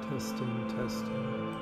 Testing, testing.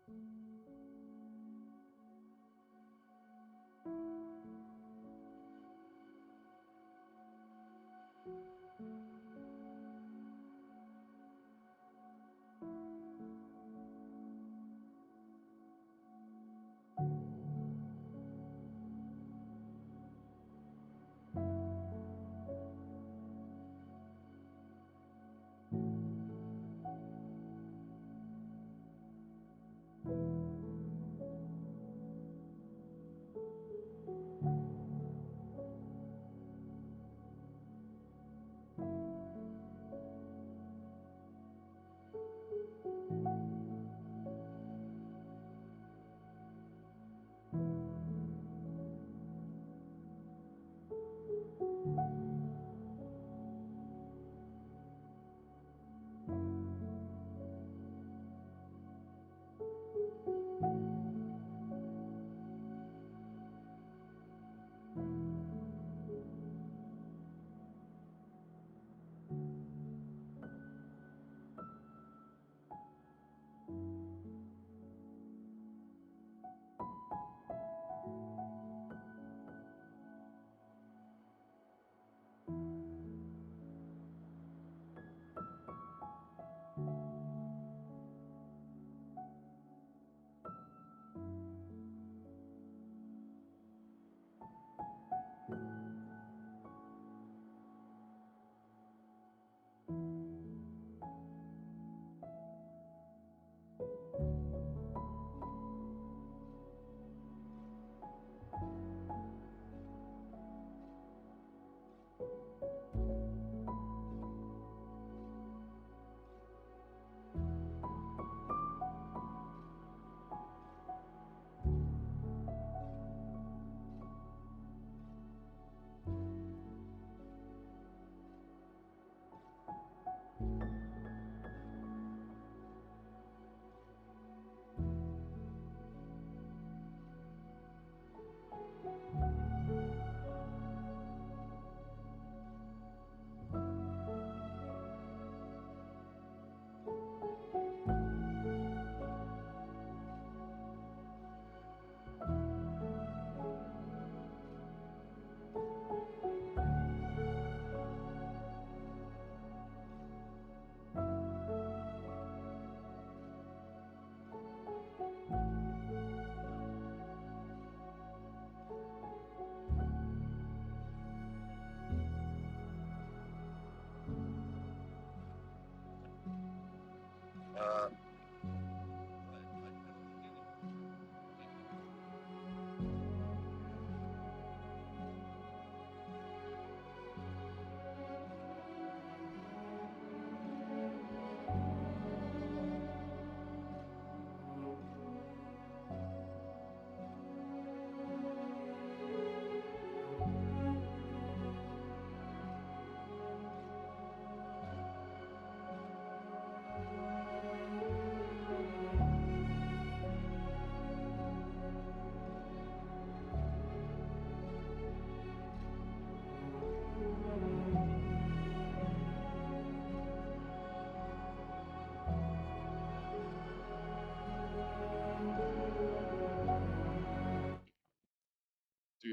Do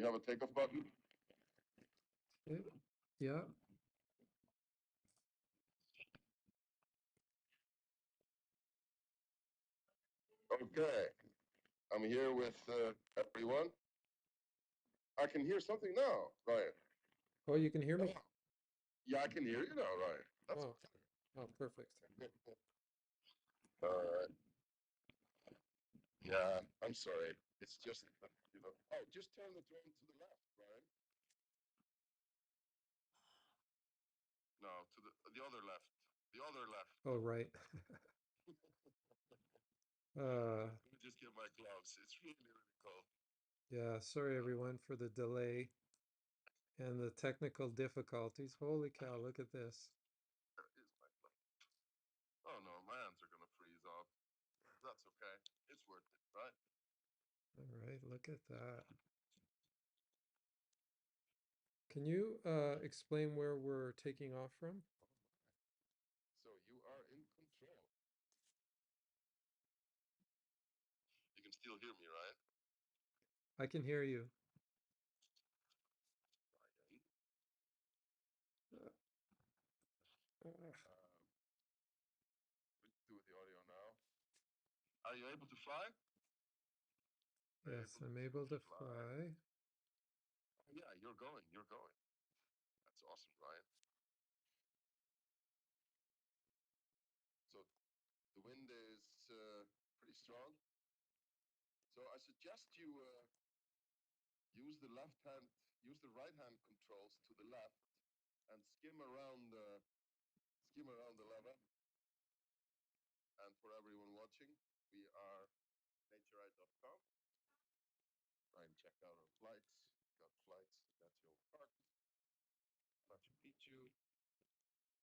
you have a takeoff button? Yeah. Okay. I'm here with everyone. I can hear something now, Ryan. Oh, you can hear me? Yeah, I can hear you now, Ryan. That's Oh, oh, perfect. All right. Yeah, I'm sorry. It's just, Oh, just turn the drone to the left, Ryan. No, to the other left. The other left. Oh, right. Let me just get my gloves. It's really, really cold. Yeah, sorry everyone for the delay and the technical difficulties. Holy cow, look at this. There is my glove. Oh no, my hands are gonna freeze off. That's okay. It's worth it, right? All right, look at that. Can you explain where we're taking off from? So you are in control. I can hear you. What to do with the audio now? Are you able to fly? Yes, I'm able to fly. Oh, yeah, you're going. You're going. That's awesome, Ryan. So the wind is pretty strong. So I suggest you use the right hand controls to the left and skim around the lava. And for everyone watching, we are NatureEye.com. Try and check out our flights. We've got flights to National Park, Machu Picchu,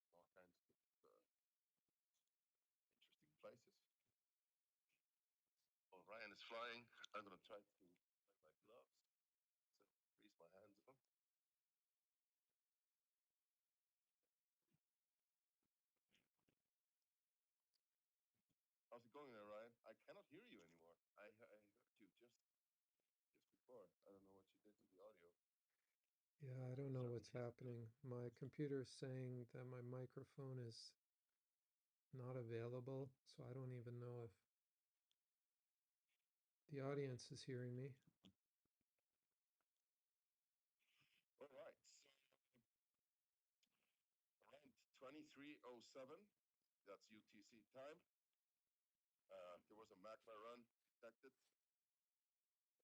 all kinds of interesting places. Well, Ryan is flying. I'm going to try to wear my gloves so freeze my hands off. How's it going there, Ryan? I cannot hear you anymore. I heard you just before. I don't know what you did to the audio. Yeah, I don't know what's happening. My computer is saying that my microphone is not available, so I don't even know if the audience is hearing me. All right. So around 23:07, that's UTC time. There was a magma run detected.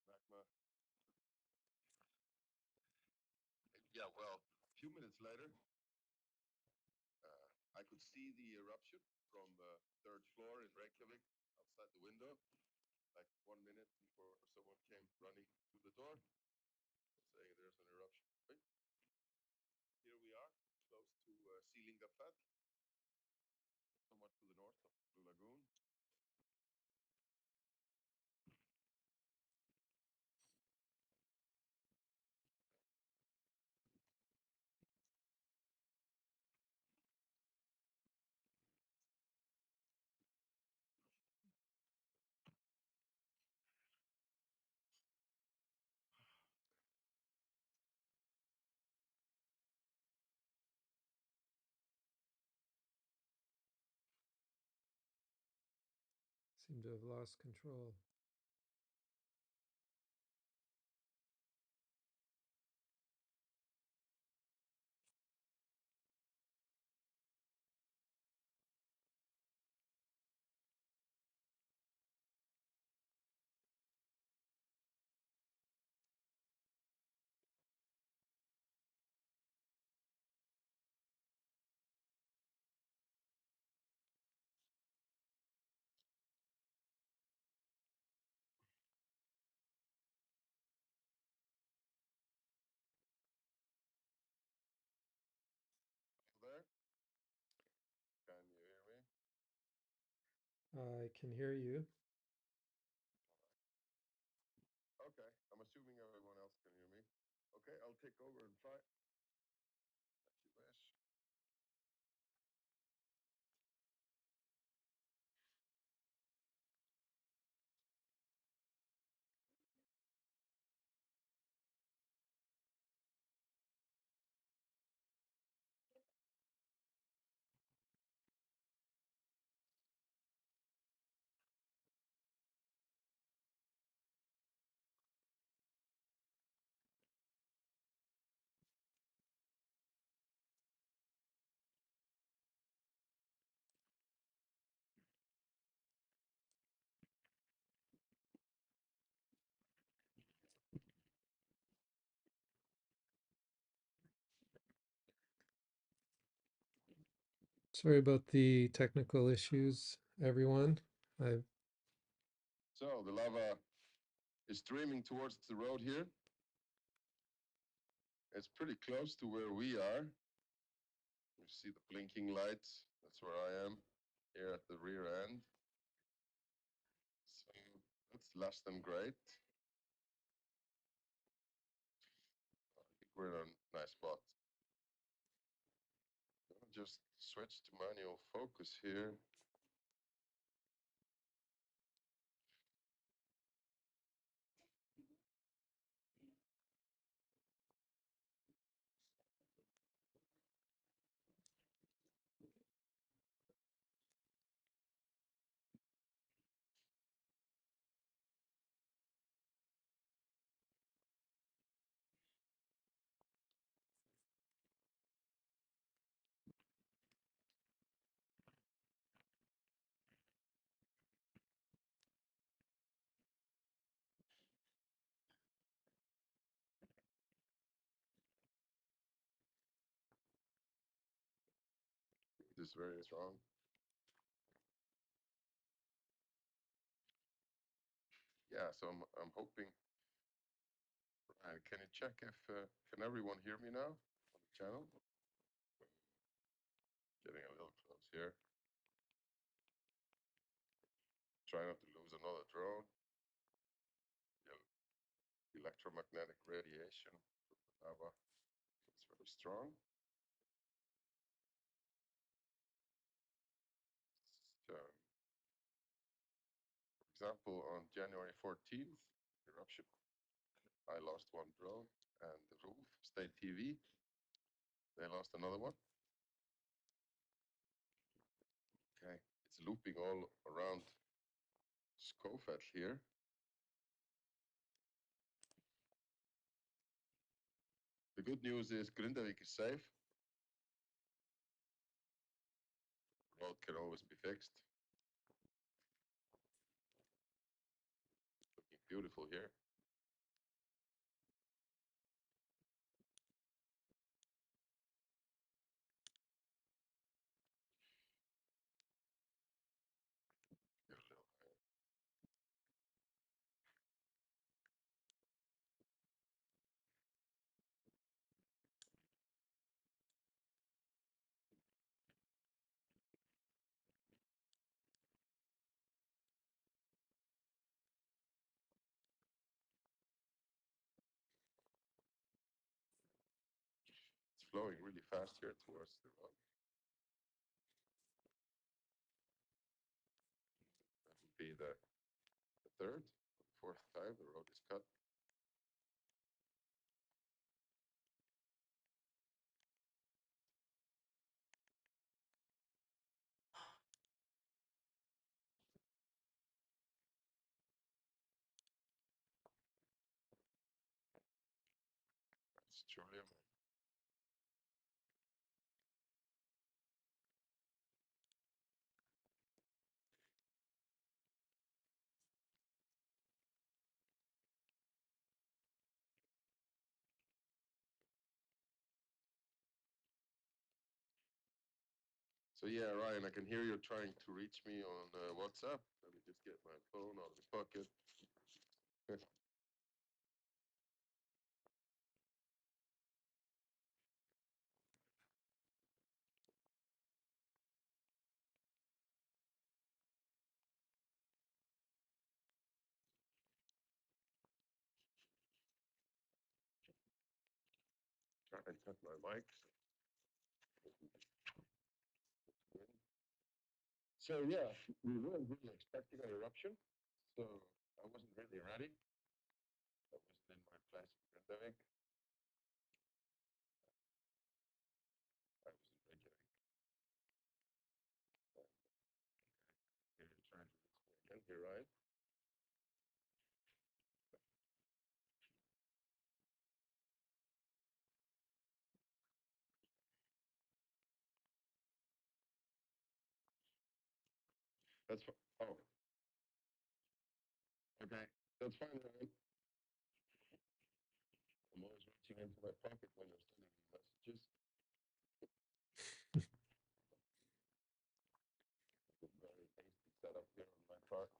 Magma. Yeah, well, a few minutes later, I could see the eruption from the third floor in Reykjavik outside the window, like 1 minute before someone came running through the door saying there's an eruption. Here we are, close to Sýlingarfell, somewhat to the north of Blue Lagoon. Seem to have lost control. There? Can you hear me? I can hear you. Okay, I'm assuming everyone else can hear me. Okay, I'll take over and fly. As you wish. Sorry about the technical issues, everyone. So the lava is streaming towards the road here. It's pretty close to where we are. You see the blinking lights. That's where I am, here at the rear end. So that's less than great. I think we're in a nice spot. I'll just switch to manual focus here. is very strong. Yeah, so I'm hoping. Ryan, can you check if can everyone hear me now on the channel? Getting a little close here. Try not to lose another drone. The electromagnetic radiation from the lava is very strong. So, for example, on January 14th, eruption, I lost one drone, and the roof, State TV, they lost another one. Okay, it's looping all around Skofell here. The good news is Grindavik is safe. The road can always be fixed. Looking beautiful here. It's flowing really fast here towards the road. That would be the third, the fourth time the road is cut. That's Julian. So yeah, Ryan, I can hear you're trying to reach me on WhatsApp. Let me just get my phone out of the pocket. Try and cut my mic. So yeah, we weren't really expecting an eruption, so I wasn't really ready. I wasn't in my place in Grindavik. I was in Reykjavik. Here you're trying to reach me again here, Ryan. That's fine. Oh. Okay, that's fine, Ryan. I'm always reaching into my pocket when you're sending me messages. It's a very hasty setup here on my part.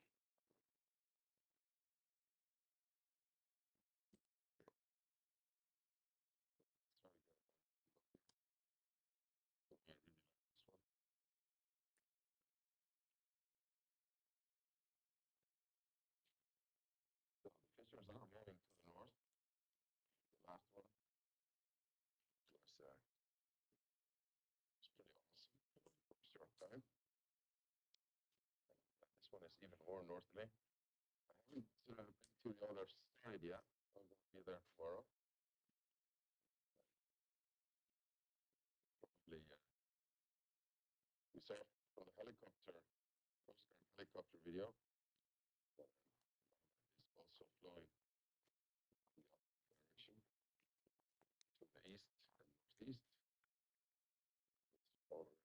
So the fissures are moving to the north. The last one was pretty awesome for a short time. This one is even more northerly. I haven't been to the other side yet. I'm going to be there tomorrow. Probably we saw from the helicopter, Coast Guard helicopter video, that is also flowing in the opposite direction to the east and northeast. It's already,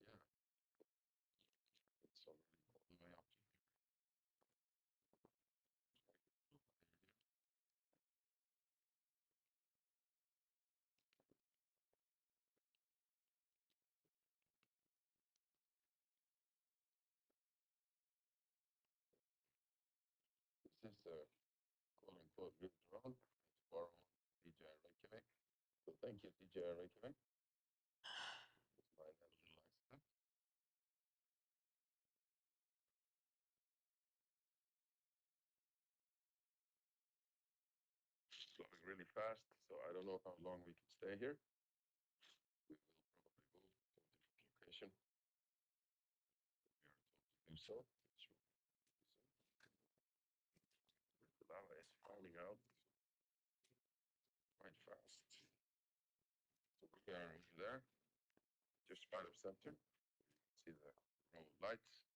yeah, it's already all the way up to here. for viewing around tomorrow, DJI Reykjavik. So thank you, DJI Reykjavik. Mine had a little accident. Flowing really fast, so I don't know how long we can stay here. We will probably move to a different location. We are told to do so. The lava is falling out quite fast. So we are over there, just right of center. See the row of lights.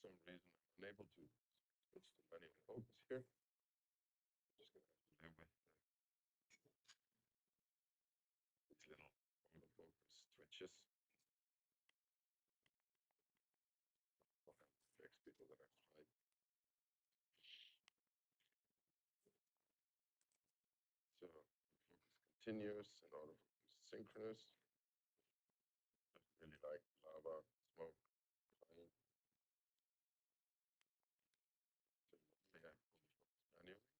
For some reason, I'm unable to switch to manual focus here. I'm just going to have to live with these little autofocus twitches. I'll have to fix people that I've tried. So focus continuous and autofocus synchronous. I really like lava, smoke, fire. So normally I only focus manually. I'm able to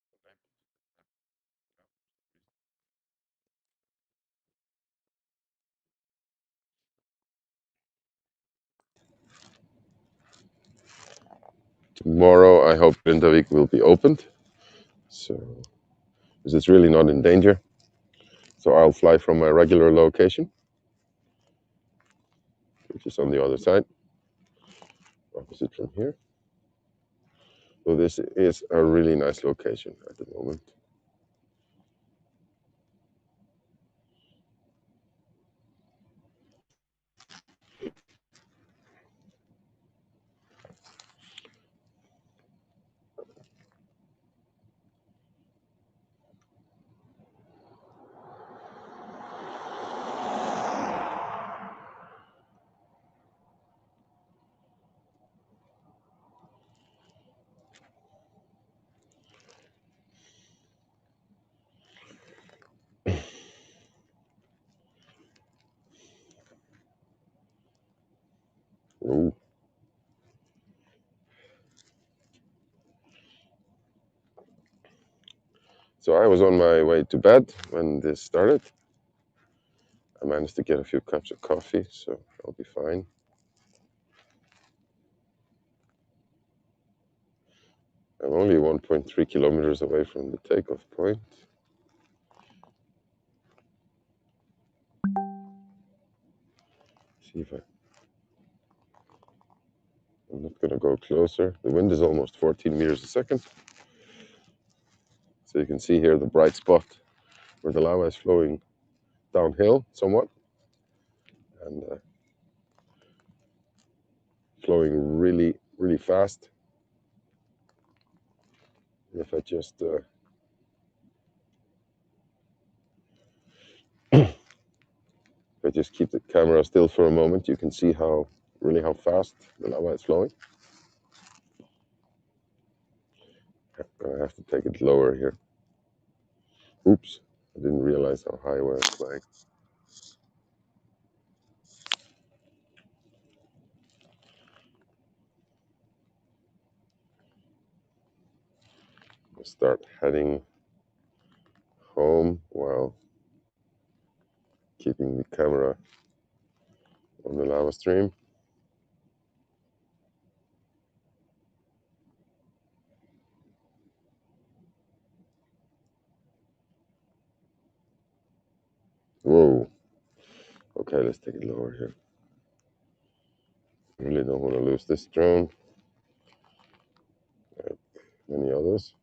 do that now for some reason. Tomorrow, I hope Grindavik will be opened. So, because it's really not in danger. So I'll fly from my regular location, which is on the other side, opposite from here. So this is a really nice location at the moment. Ooh. So I was on my way to bed when this started. I managed to get a few cups of coffee, so I'll be fine. I'm only 1.3 kilometers away from the takeoff point. See if I'm not going to go closer. The wind is almost 14 meters a second. So you can see here the bright spot where the lava is flowing downhill somewhat and flowing really, really fast. If I just keep the camera still for a moment, you can see how fast the lava is flowing. I have to take it lower here. Oops, I didn't realize how high I was flying. I'll start heading home while keeping the camera on the lava stream. Whoa. Okay, let's take it lower here. I really don't want to lose this drone, like many others.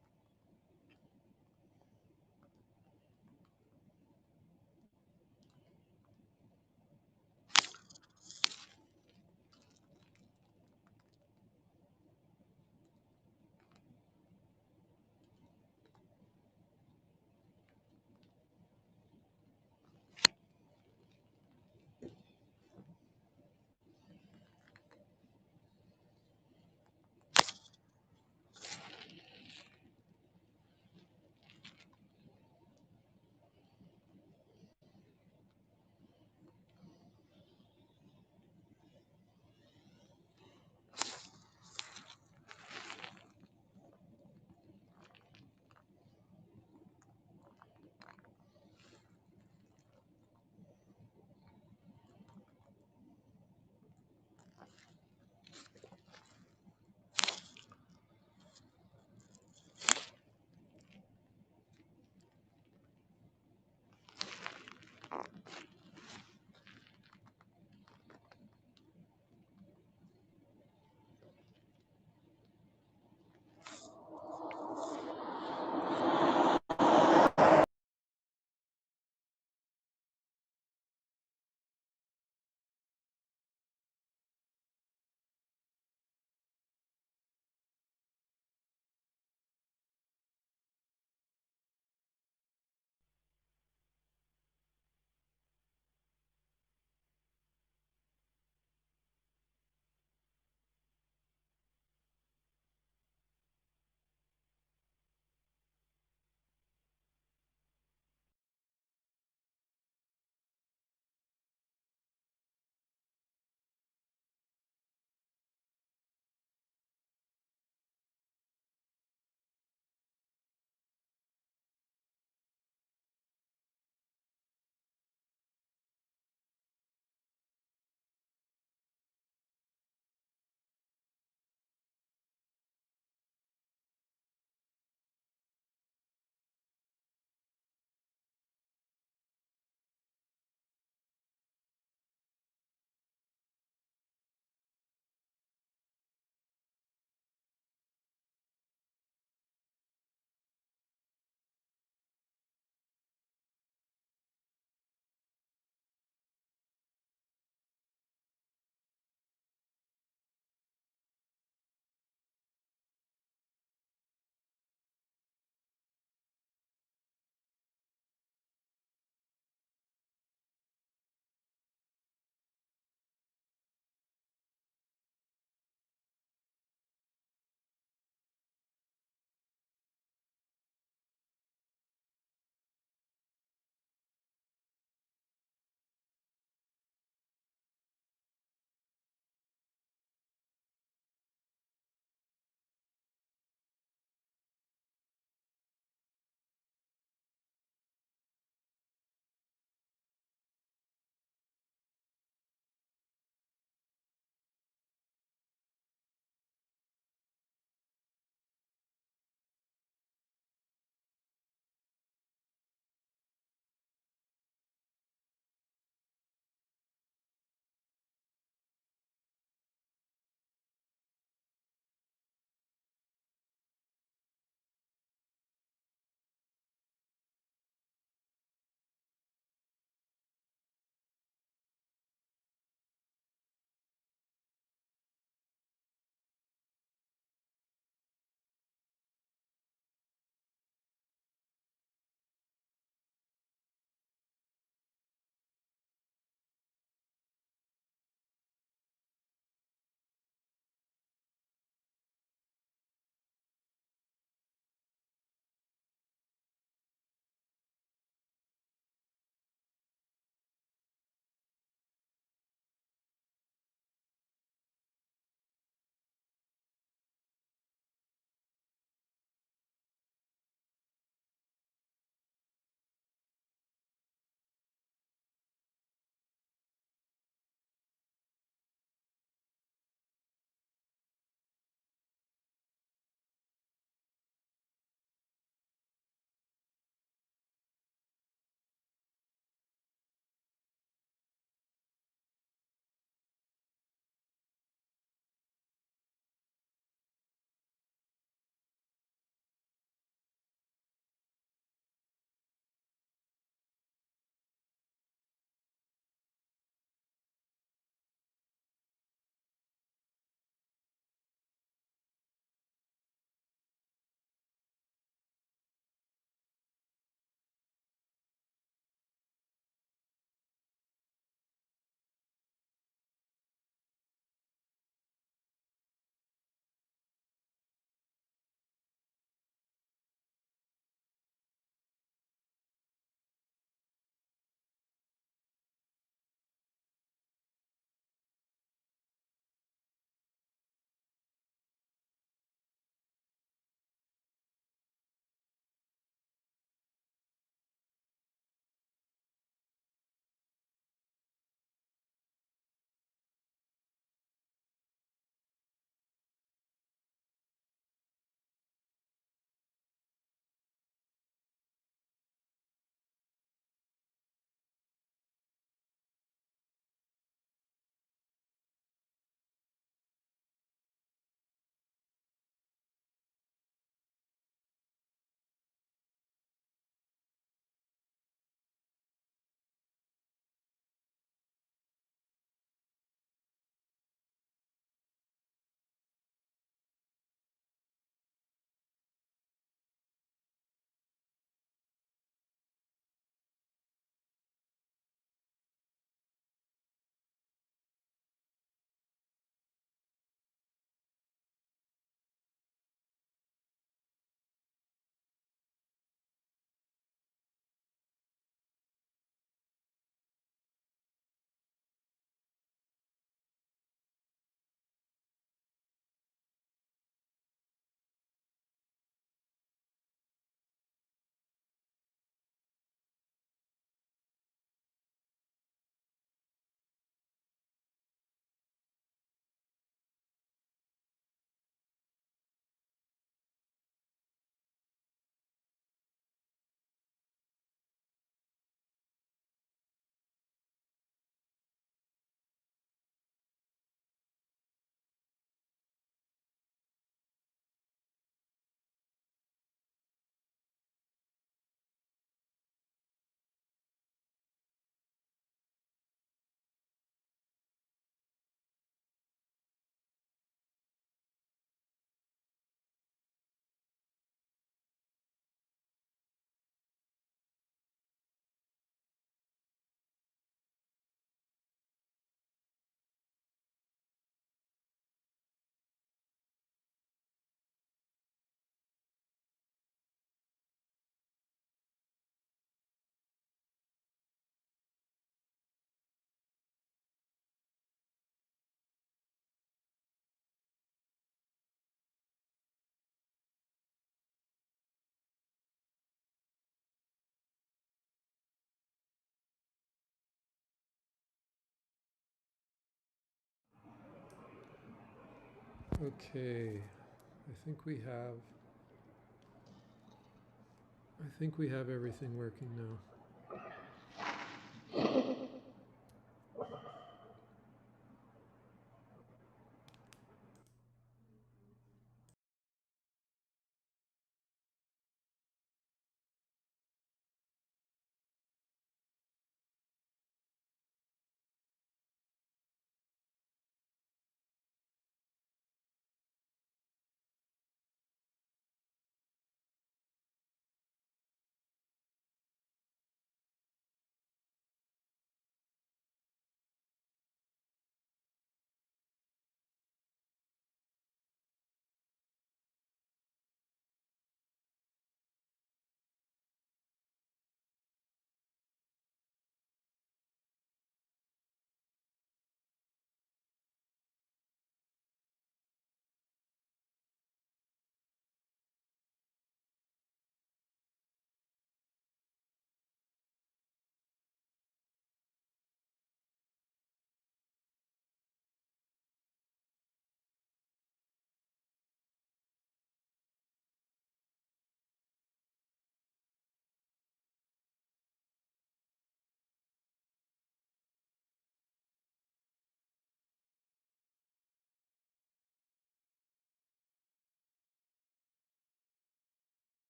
Okay, I think we have everything working now.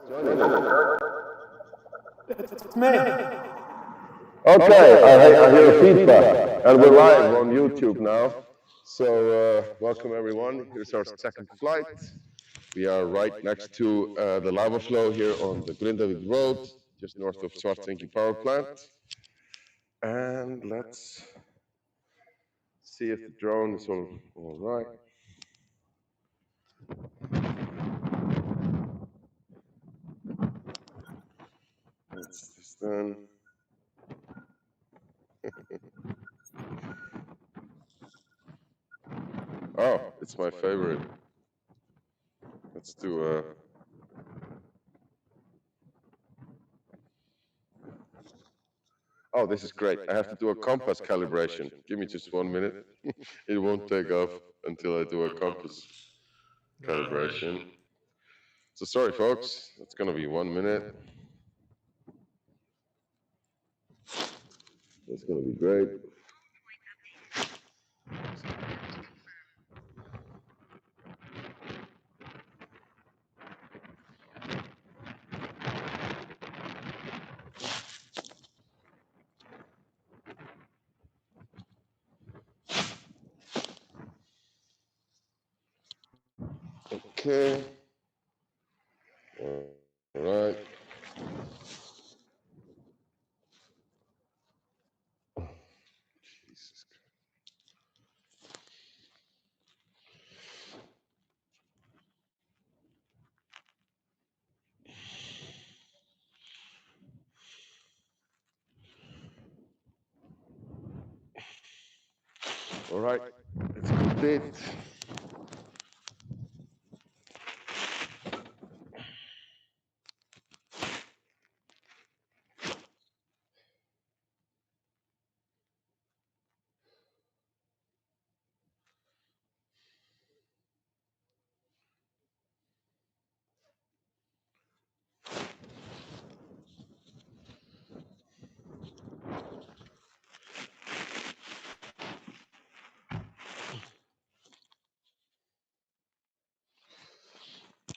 It's me. Okay, I hear feedback, and we're live on YouTube now. So welcome everyone. Here's our second flight. We are right next to the lava flow here on the Grindavik Road, just north of Svartsengi power plant. And let's see if the drone is all right. That's this then. Oh, it's my favorite. Let's do a. Oh, this is great. I have to do a compass calibration. Give me just 1 minute. It won't take off until I do a compass calibration. So sorry, folks. It's going to be 1 minute. That's going to be great. Okay. All right. Jesus Christ. All right. It's complete.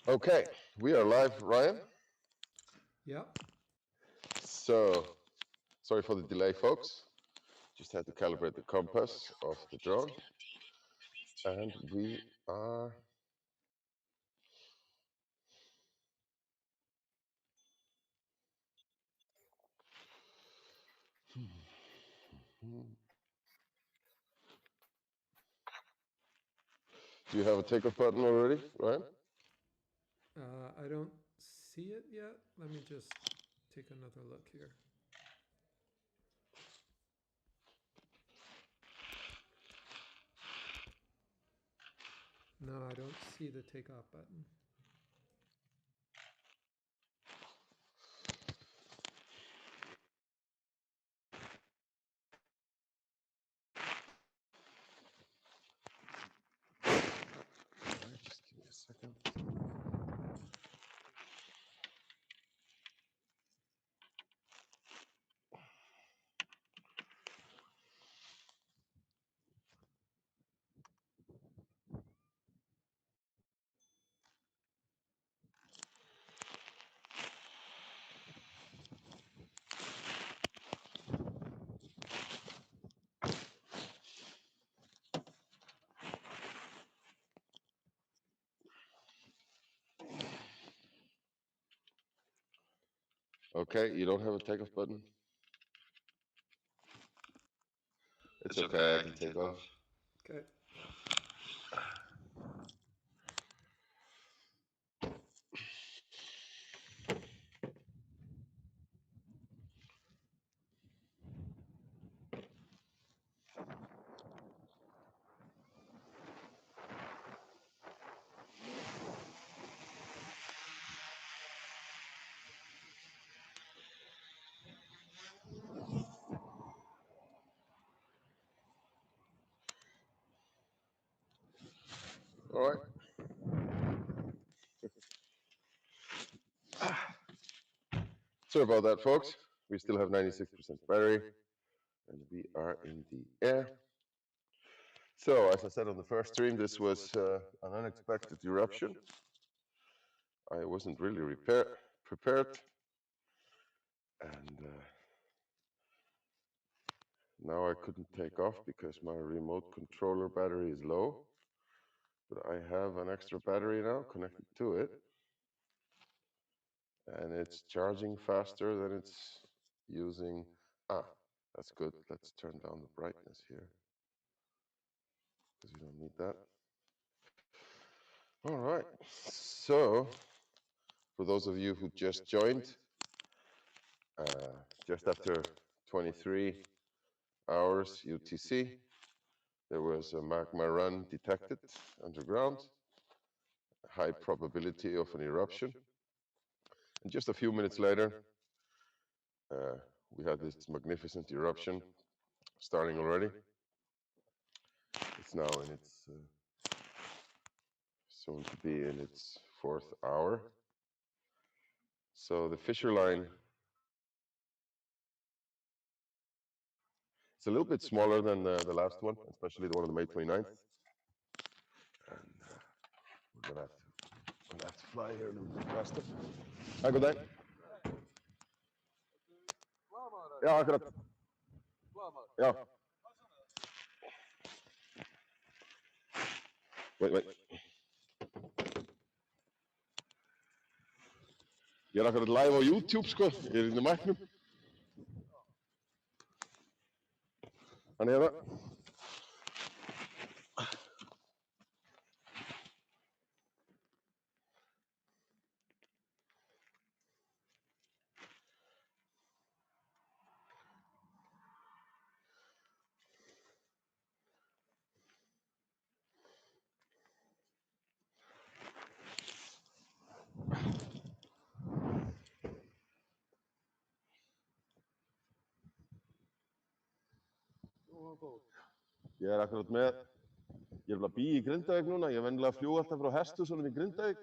Okay, we are live, Ryan. Yep. So, sorry for the delay, folks. Just had to calibrate the compass of the drone. And we are. Do you have a takeoff button already, Ryan? I don't see it yet. Let me just take another look here. No, I don't see the takeoff button. Just give me a second. Okay, you don't have a takeoff button? It's okay, I can take off. Okay. All right. Sorry about that, folks. We still have 96% battery, and we are in the air. So, as I said on the first stream, this was an unexpected eruption. I wasn't really prepared. And now I couldn't take off because my remote controller battery is low. But I have an extra battery now connected to it. And it's charging faster than it's using. That's good. Let's turn down the brightness here, because we don't need that. All right. So, for those of you who just joined, just after 23 hours UTC, there was a magma run detected underground, high probability of an eruption. And just a few minutes later, we had this magnificent eruption starting already. It's now in its soon to be in its 4th hour. So the fissure line, it's a little bit smaller than the last one, especially the one on the May 29th. And we're gonna have to fly here a little bit faster. Hi, good day. Ja, akkurat. Ja. Wait. Ég akkurat live á YouTube, sko. Ég inn í mæknum. Þannig það. Ég akkurat með, ég að býja í Grindavík núna, ég venjulega að fljúga alltaf frá Hesthúsunum í Grindavík.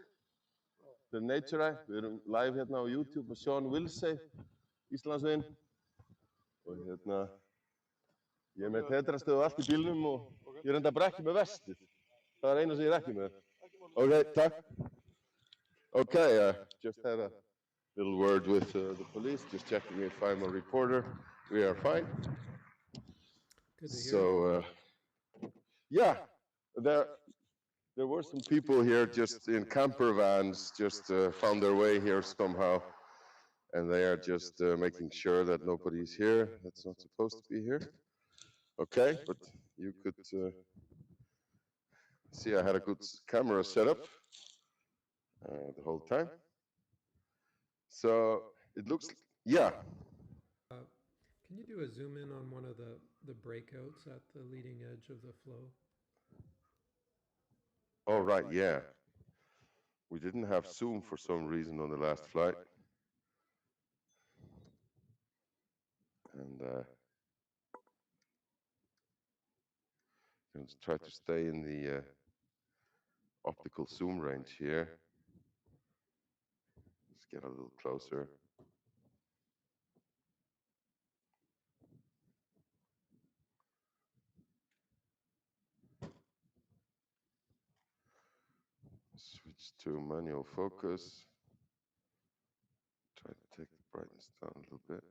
Þetta NatureEye, við erum live hérna á YouTube með Sean Wilsey, Íslandsveginn. Og hérna, ég með tetrastöð og allt í bílnum og ég reynda bara ekki með vestið. Það eina sem ég ekki með. Okay, takk. Okay, just had a little word with the police, just checking if I'm a reporter. We are fine. Good to hear. So, yeah, there were some people here just in camper vans, just found their way here somehow, and they are just making sure that nobody's here that's not supposed to be here. Okay, but you could see I had a good camera setup the whole time. So it looks, yeah. Can you do a zoom in on one of the breakouts at the leading edge of the flow? Oh, right, yeah. We didn't have zoom for some reason on the last flight. And let's try to stay in the optical zoom range here. Let's get a little closer. Switch to manual focus. Try to take the brightness down a little bit.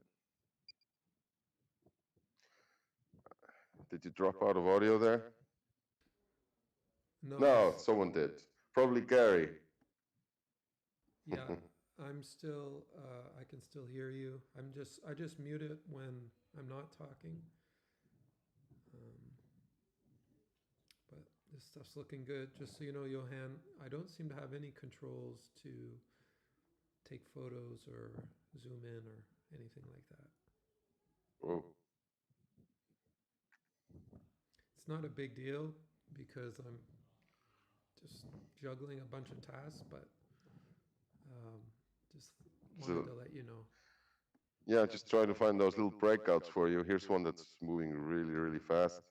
Did you drop out of audio there? No, someone did. Probably Gary. Yeah, I'm still, I can still hear you. I just mute it when I'm not talking. But this stuff's looking good. Just so you know, Johan, I don't seem to have any controls to take photos or zoom in or anything like that. Oh. It's not a big deal because I'm just juggling a bunch of tasks, but just wanted to let you know. Yeah, just trying to find those little breakouts for you. Here's one that's moving really, really fast.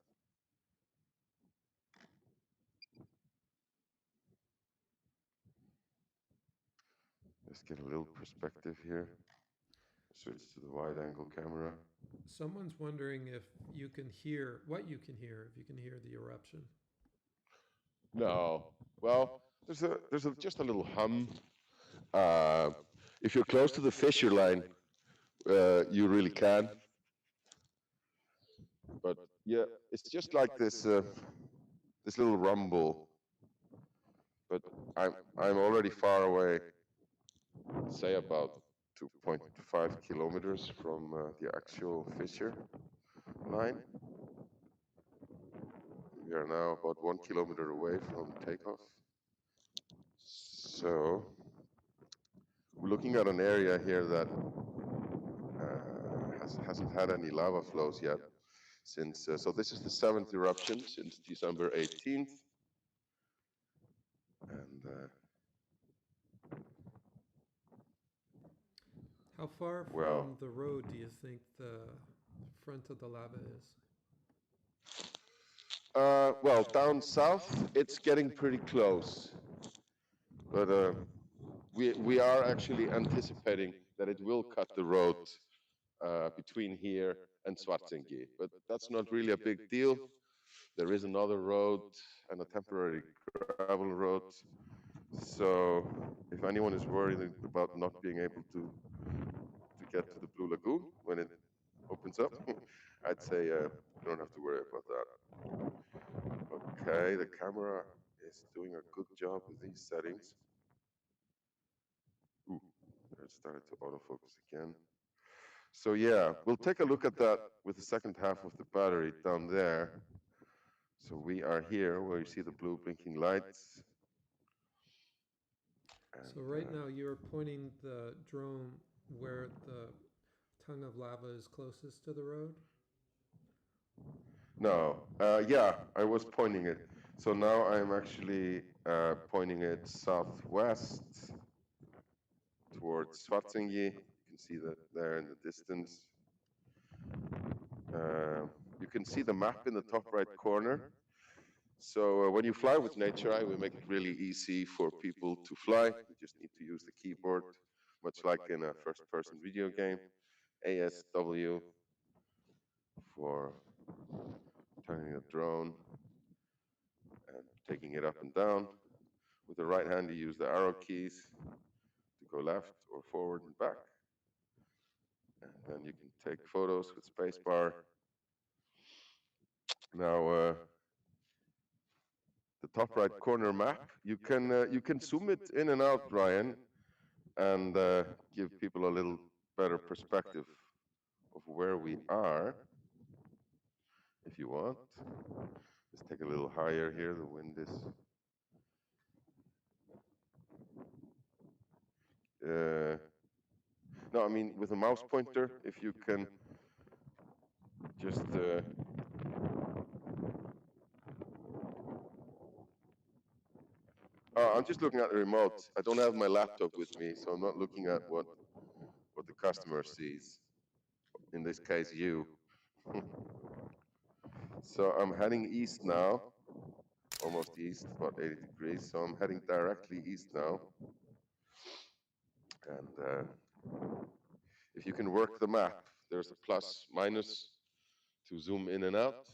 Let's get a little perspective here. Switch to the wide angle camera. Someone's wondering if you can hear, what you can hear, if you can hear the eruption. No. Well, there's just a little hum. If you're close to the fissure line, you really can. But yeah, it's just like this this little rumble. But I'm already far away, say about 2.5 kilometers from the actual fissure line. We are now about 1 kilometer away from takeoff. So we're looking at an area here that hasn't had any lava flows yet since, so this is the 7th eruption since December 18th. And how far from the road do you think the front of the lava is? Well, down south, it's getting pretty close. But we are actually anticipating that it will cut the road between here and Svartsengi. But that's not really a big deal. There is another road and a temporary gravel road. So if anyone is worried about not being able to get to the Blue Lagoon when it opens up, I'd say you don't have to worry about that. Okay, the camera is doing a good job with these settings. Ooh, it started to autofocus again. So yeah, we'll take a look at that with the second half of the battery down there. So we are here where you see the blue blinking lights. And, so right now you're pointing the drone where the tongue of lava is closest to the road? No, yeah, I was pointing it. So now I'm actually pointing it southwest towards Svartsengi. You can see that there in the distance. You can see the map in the top right corner. So when you fly with NatureEye, we make it really easy for people to fly. You just need to use the keyboard, much like in a first-person video game. ASW for turning the drone and taking it up and down. With the right hand, you use the arrow keys to go left or forward and back. And then you can take photos with spacebar. Now, the top right corner map, you can zoom it in and out, Ryan, and give people a little better perspective of where we are, if you want. Let's take a little higher here. The wind is no, I mean with a mouse pointer, if you can just I'm just looking at the remote. I don't have my laptop with me, so I'm not looking at what the customer sees. In this case, you. So I'm heading east now, almost east, about 80 degrees. So I'm heading directly east now. And if you can work the map, there's a plus, minus to zoom in and out.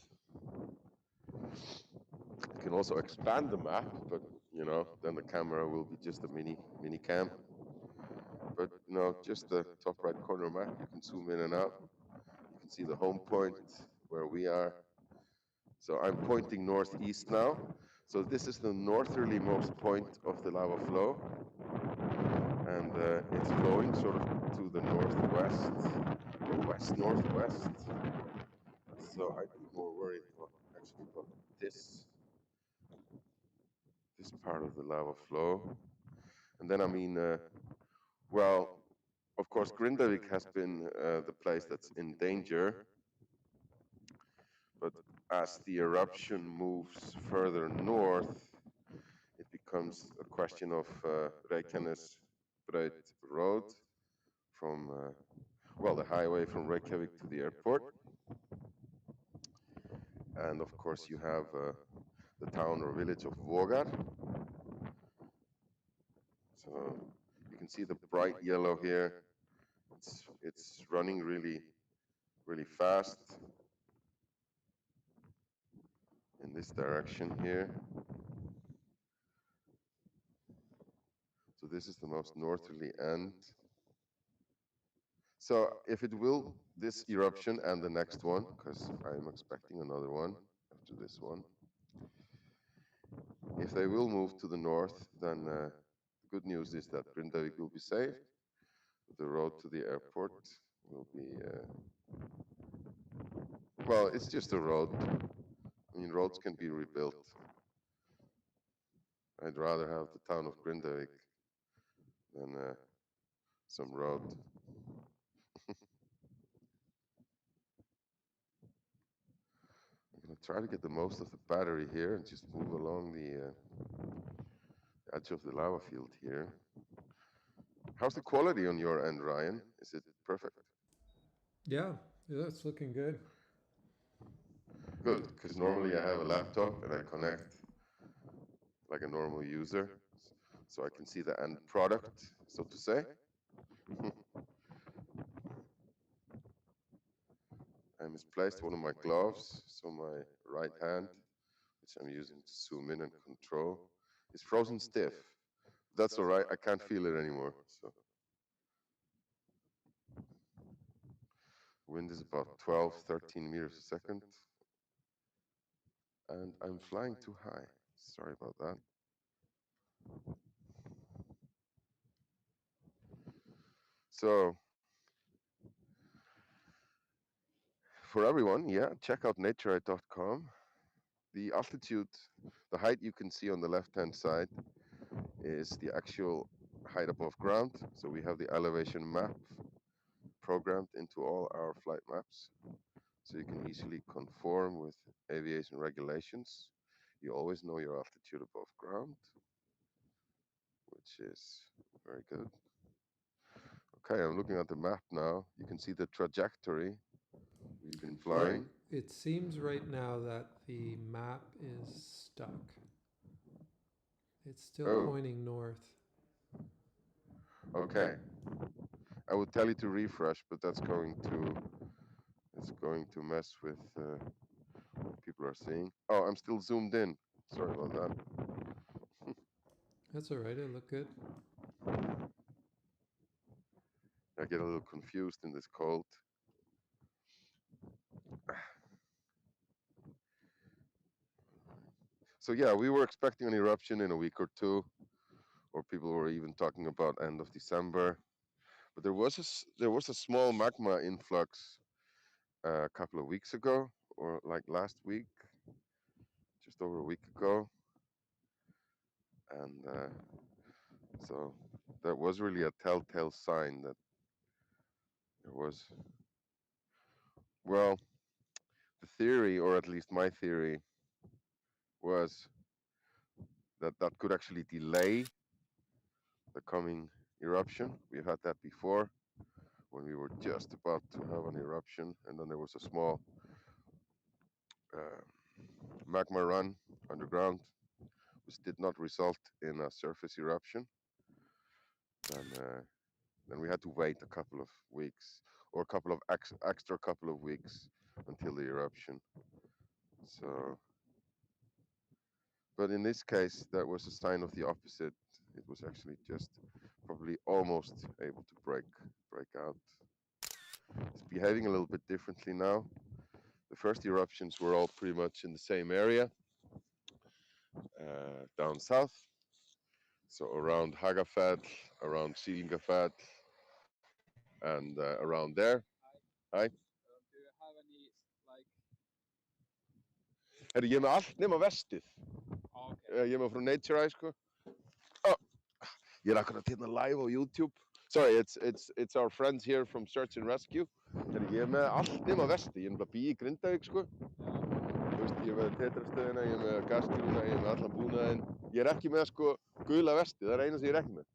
You can also expand the map, but you know, then the camera will be just a mini cam. But you know, just the top right corner map, you can zoom in and out. You can see the home point where we are. So I'm pointing northeast now. So this is the northerly-most point of the lava flow. And it's flowing sort of to the northwest, or west-northwest. So I'd be more worried about this part of the lava flow. And then, I mean, well, of course, Grindavik has been the place that's in danger. But as the eruption moves further north, it becomes a question of Reykjanesbraut Road from, well, the highway from Reykjavik to the airport. And of course, you have the town or village of Vogar. So you can see the bright yellow here. It's running really fast in this direction here. So this is the most northerly end So if it will, this eruption and the next one, because I'm expecting another one after this one, if they will move to the north, then the good news is that Grindavik will be saved. The road to the airport will be, well, it's just a road. I mean, roads can be rebuilt. I'd rather have the town of Grindavik than some road. I'm going to try to get the most of the battery here and just move along the edge of the lava field here. How's the quality on your end, Ryan? Is it perfect? Yeah, it's looking good. Good, because normally I have a laptop and I connect like a normal user, so I can see the end product, so to say. I misplaced one of my gloves, so my right hand, which I'm using to zoom in and control, is frozen stiff. That's all right, I can't feel it anymore. So wind is about 12, 13 meters a second. And I'm flying too high. Sorry about that. So for everyone, yeah, check out NatureEye.com. The altitude, the height you can see on the left-hand side is the actual height above ground. So we have the elevation map programmed into all our flight maps. So you can easily conform with aviation regulations. You always know your altitude above ground, which is very good. Okay, I'm looking at the map now. You can see the trajectory we've been flying. It seems right now that the map is stuck. It's still pointing north. Okay. I would tell you to refresh, but it's going to mess with what people are seeing. Oh, I'm still zoomed in. Sorry about that. That's all right. It looked good. I get a little confused in this cold. So yeah, we were expecting an eruption in a week or two, or people were even talking about end of December. But there was a small magma influx a couple of weeks ago, or like last week, just over a week ago, and so that was really a telltale sign that there was. Well, the theory, or at least my theory, was that that could actually delay the coming eruption. We've had that before when we were just about to have an eruption, and then there was a small magma run underground, which did not result in a surface eruption. Then we had to wait a couple of weeks, or a couple of extra couple of weeks until the eruption. So, but in this case, that was a sign of the opposite. It was actually just probably almost able to break out. It's behaving a little bit differently now. The first eruptions were all pretty much in the same area, down south. So around Hagafell, around Sílingafell, and around there. Hi. Do you have any like? Herru, ég er með allt nema vestið. Okay. Ég er með frá NatureEye, sko. Oh, ég er akkurat hérna live á YouTube. Sorry, it's our friends here from Search and Rescue. Herru, ég er með allt nema vestið. Ég er nefnilega í Grindavík, sko. Þú veist, ég er með tetrastöðina, ég er með gasturina, ég er með allan búnaðinn. Ég er ekki með, sko, gula vestið. Það er eina sem ég er ekki með.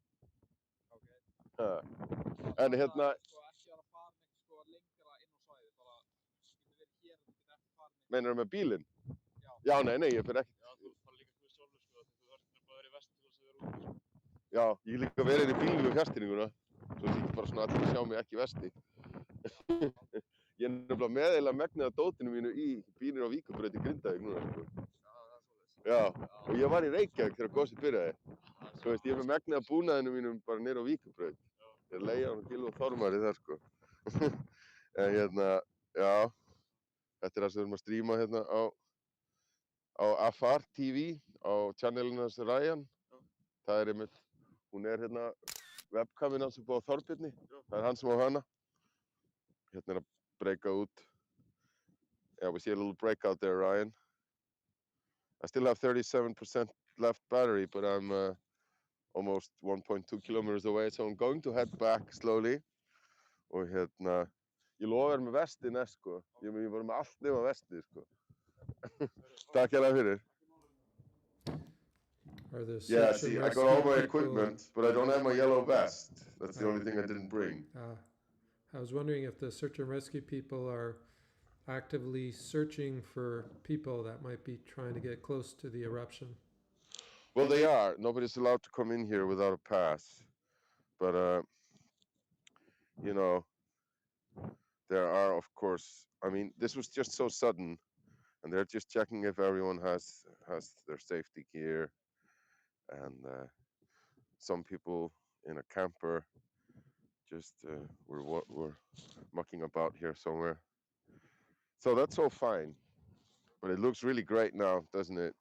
Okay. En hérna... Sko ekki að fara neitt sko lengra inn á svæðið, bara getur verið hér og getur ekki farið neitt. Meinarðu með bílinn? Já. Já, nei, ég fer ekki. Já, þú fara líka þú sjálfur sko, þú ert bara í vestið og svo verið úti. Já, ég líka verið í bílinn og fjastýringuna. Svo þetta bara svona allir sjá mig ekki vesti. Ég er nefnilega meðeiginlega megnið af dótinu mínu í bílinn á Víkurbraut í Grindavík núna, sko. Já, og ég var í Reykjavík þegar gósið byrjaði. Þú veist, ég er með megnið af búnaðinu mínum bara niður á Víkurbraut. Ég er að leigja hann og Gylfi og Þormari þar, sko. En hérna, já, þetta það sem við erum að stríma hérna á AfarTV, á channelinu hans Ryan. Það einmitt, hún hérna, webcamin hans upp á Þorbirni, það hann sem á hana. Hérna að breaka út. Yeah, we see a little breakout there, Ryan. I still have 37% left battery, but I'm almost 1.2 kilometers away, so I'm going to head back slowly. Og hérna, ég lofa þér með vesti næst, sko. Ég var með allt nema vestið, sko. Takk hérlega fyrir. Yeah, see, I got all my equipment, but I don't have my yellow vest. That's the only thing I didn't bring. I was wondering if the search and rescue people are actively searching for people that might be trying to get close to the eruption. Well, they are. Nobody's allowed to come in here without a pass. But, you know, there are, of course, I mean, this was just so sudden, and they're just checking if everyone has their safety gear. And some people in a camper just were mucking about here somewhere. So that's all fine. But it looks really great now, doesn't it?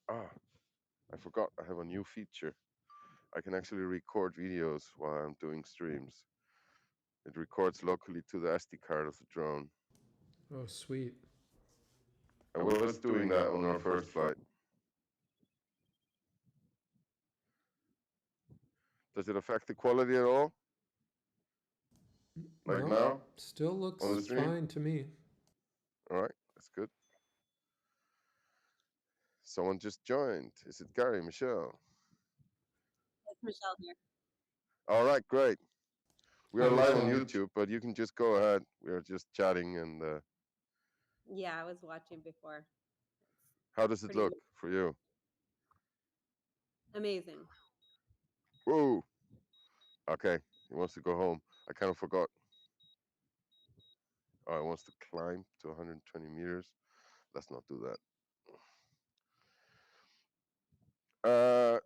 Ah, I forgot I have a new feature. I can actually record videos while I'm doing streams. It records locally to the SD card of the drone. Oh, sweet. I was doing that on our first flight. Does it affect the quality at all? Like No, now? still looks On the stream? fine to me. All right, that's good. Someone just joined. Is it Gary, Michelle? It's Michelle here. All right, great. We are Hi, live on Michelle. YouTube, but you can just go ahead. We are just chatting and Yeah, I was watching before. how does it Pretty look for you? Amazing. Whoa. Okay, he wants to go home. I kind of forgot. Oh, he wants to climb to 120 meters. Let's not do that.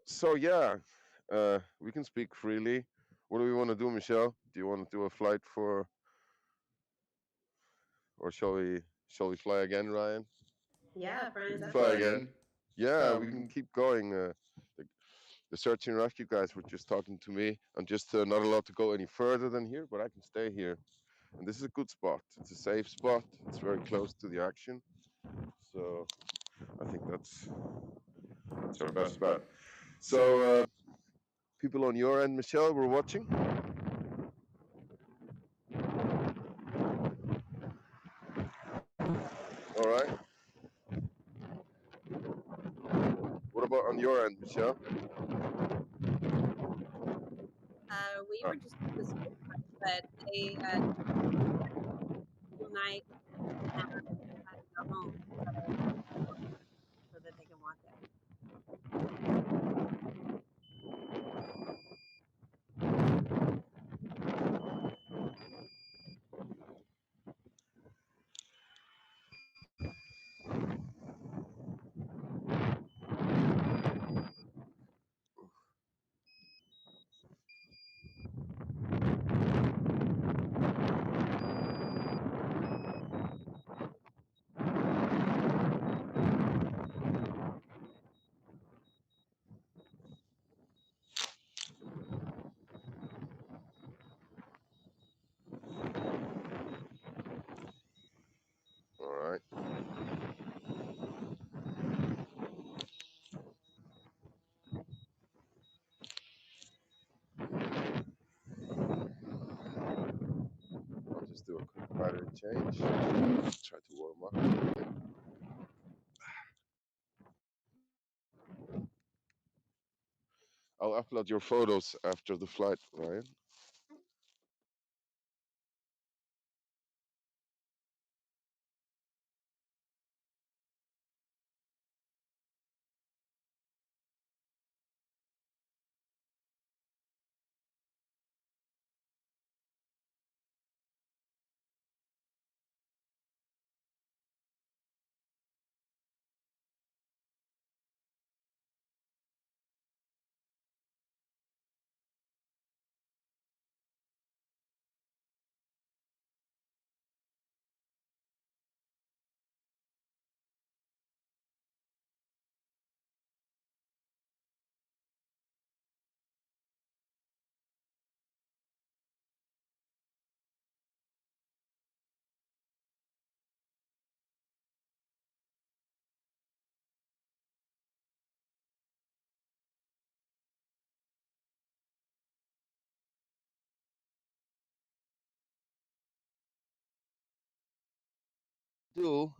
So yeah, we can speak freely. What do we want to do, Michelle? Do you want to do a flight for, or shall we fly again, Ryan? Yeah, Brian's up. Fly again. Yeah, we can keep going. The search and rescue guys were just talking to me. I'm just not allowed to go any further than here, but I can stay here. And this is a good spot. It's a safe spot. It's very close to the action. So I think that's our best bet. So people on your end, Michelle, were watching? All right. What about on your end, Michelle? We were just in the school, but they night and go home so that they can watch it. All right. I'll just do a quick battery change. Try to warm up a little bit. I'll upload your photos after the flight, Ryan. do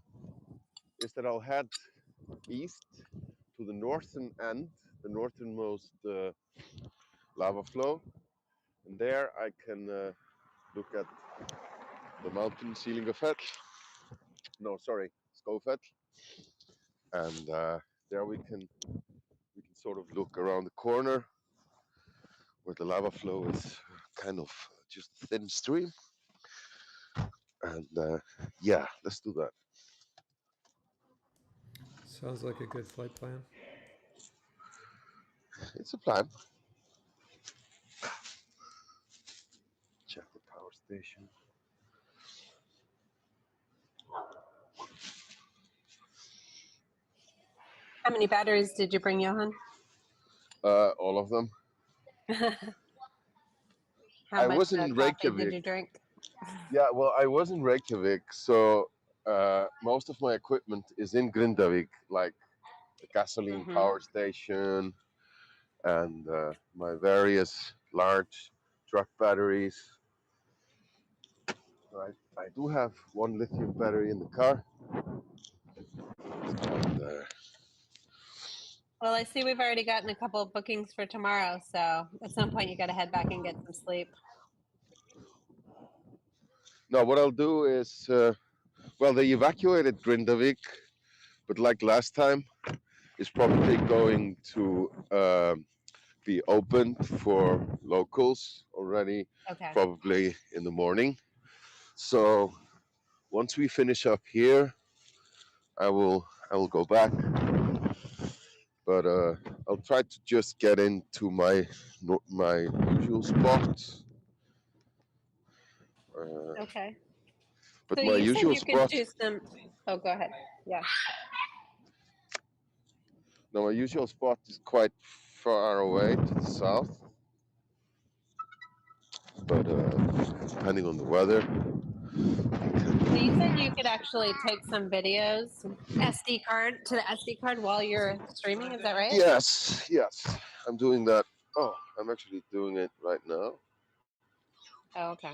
is that I'll head east to the northern end, the northernmost lava flow, and there I can look at the mountain Sýlingarfell. No, sorry, Skógfell, and there we can sort of look around the corner where the lava flow is kind of just a thin stream. And yeah, let's do that. Sounds like a good flight plan. It's a plan. Check the power station. How many batteries did you bring, Johan? All of them. How I much was in coffee Reykjavik. did you drink? Yeah, well, I was in Reykjavik, so most of my equipment is in Grindavik, like the gasoline power station and my various large truck batteries. Right. I do have one lithium battery in the car. And, Well, I see we've already gotten a couple of bookings for tomorrow, so at some point you got to head back and get some sleep. no, what I'll do is, well, they evacuated Grindavik, but like last time, it's probably going to be opened for locals already, Okay. probably in the morning. So once we finish up here, I will go back. But I'll try to just get into my usual spot. Okay. But So my you said usual you could spot. do some. Oh, go ahead. Yeah. No, my usual spot is quite far away to the south. But depending on the weather. So you said you could actually take some videos, SD card to the SD card while you're streaming. Is that right? Yes, I'm doing that. Oh, I'm actually doing it right now. Oh, okay.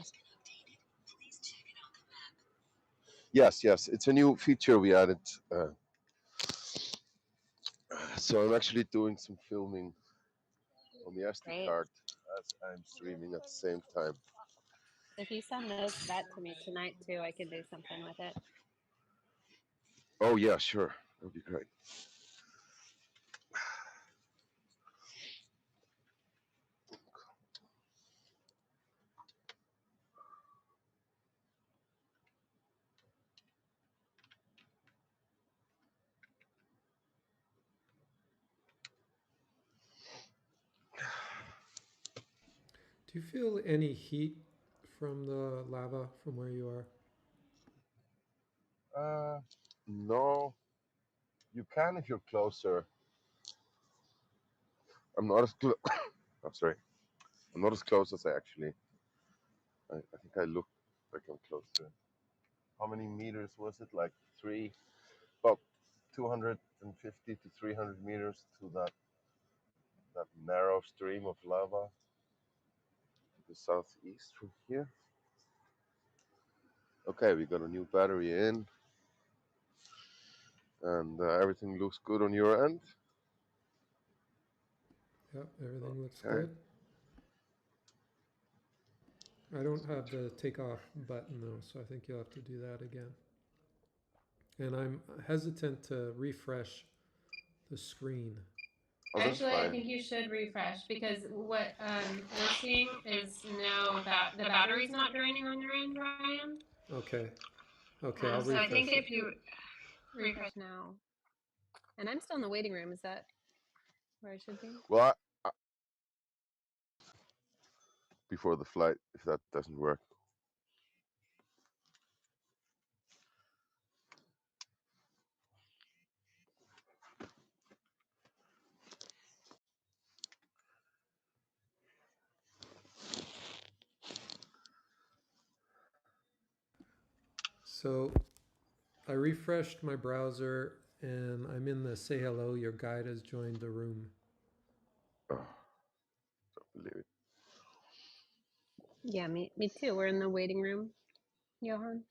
Yes, it's a new feature we added. So I'm actually doing some filming on the SD Great. card as I'm streaming at the same time. If you send that to me tonight too, I can do something with it. Oh yeah, sure, that'd be great. Do you feel any heat from the lava from where you are? No, you can if you're closer. I'm not as close. I'm sorry. I'm not as close as I actually. I think I look like I'm close to it. How many meters was it? Like about 250 to 300 meters to that narrow stream of lava to the southeast from here. Okay, we got a new battery in, and everything looks good on your end. Yep, everything looks Okay. good. I don't have the takeoff button though, so I think you'll have to do that again. And I'm hesitant to refresh the screen. Oh, that's Actually, I fine. think you should refresh because what we're seeing is no the battery's not draining on your end, Ryan. Okay. Okay, I'll So refresh I think it. if you refresh now, and I'm still in the waiting room. Is that where I should be? Well, before the flight, if that doesn't work. So I refreshed my browser and I'm in the say hello, your guide has joined the room. Oh, don't believe it. Yeah, me too. We're in the waiting room, Johan.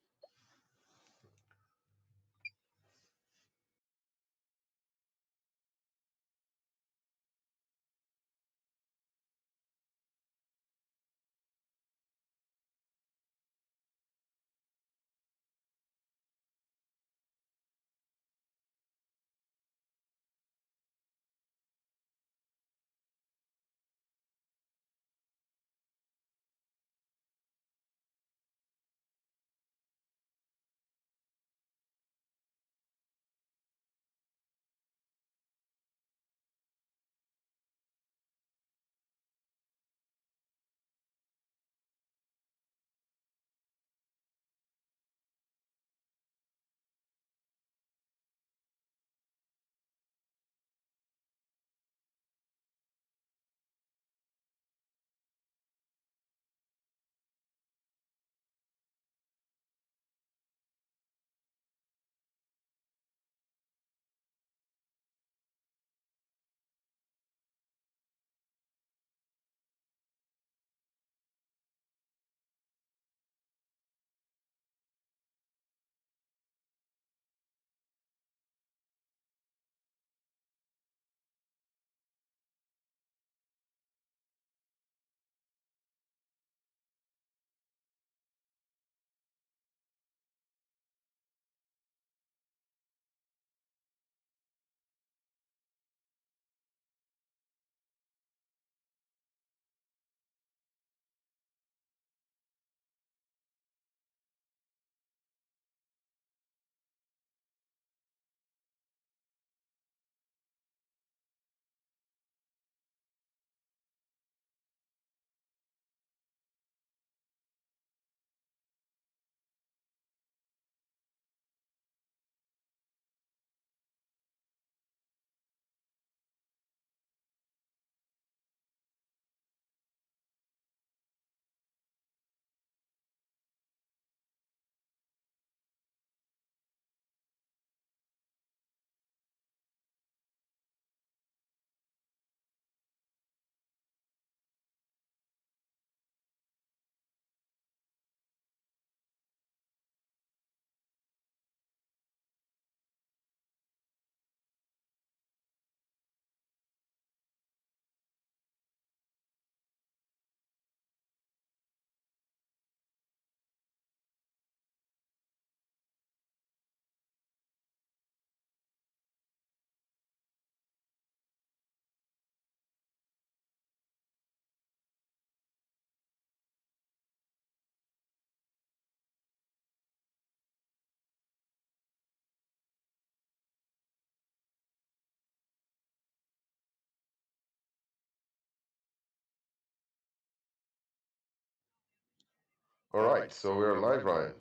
All right, so we're live, Ryan.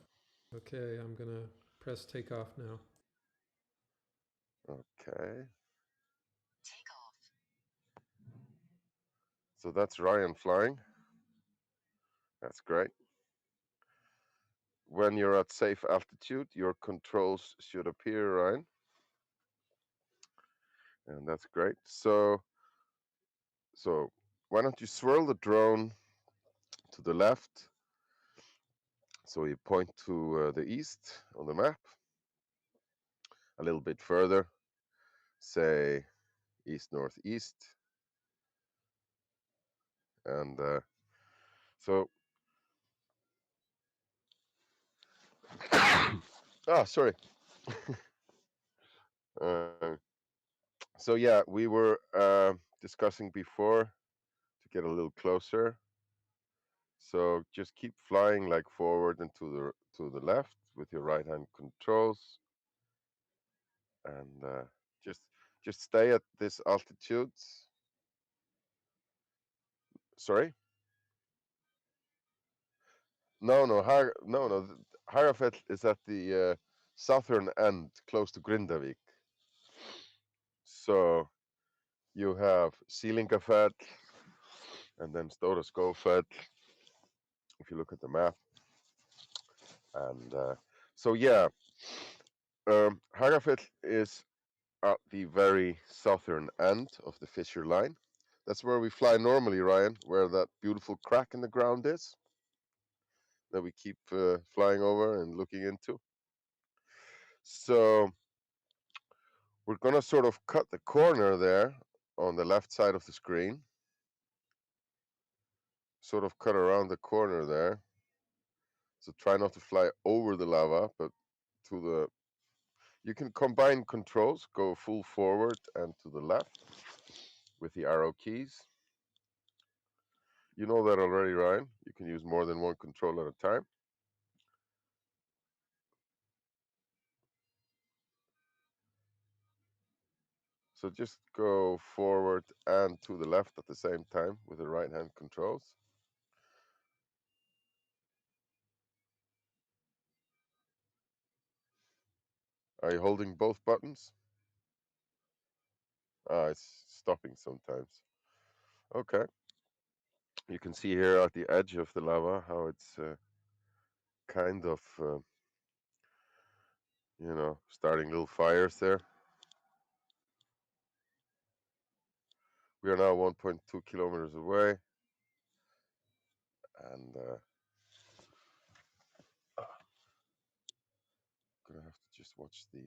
Okay, I'm gonna press takeoff now. Okay. So that's Ryan flying. That's great. When you're at safe altitude, your controls should appear, Ryan. And that's great. So why don't you swirl the drone to the left? So you point to the east on the map. A little bit further, say east-northeast. And so, sorry. So yeah, we were discussing before to get a little closer. So just keep flying like forward and to the left with your right hand controls, and just stay at this altitude. Sorry. No. Harafell is at the southern end, close to Grindavik. So you have Sýlingafell and then Stóra Skógfell, if you look at the map. And so yeah, Harafell is at the very southern end of the fissure line. That's where we fly normally, Ryan, where that beautiful crack in the ground is that we keep flying over and looking into. So we're going to sort of cut the corner there on the left side of the screen. Sort of cut around the corner there. So try not to fly over the lava, but to the... You can combine controls, go full forward and to the left with the arrow keys. You know that already, Ryan. You can use more than one control at a time. So just go forward and to the left at the same time with the right hand controls. Are you holding both buttons? It's stopping sometimes. Okay. You can see here at the edge of the lava how it's kind of, starting little fires there. We are now 1.2 kilometers away. And gonna have to just watch the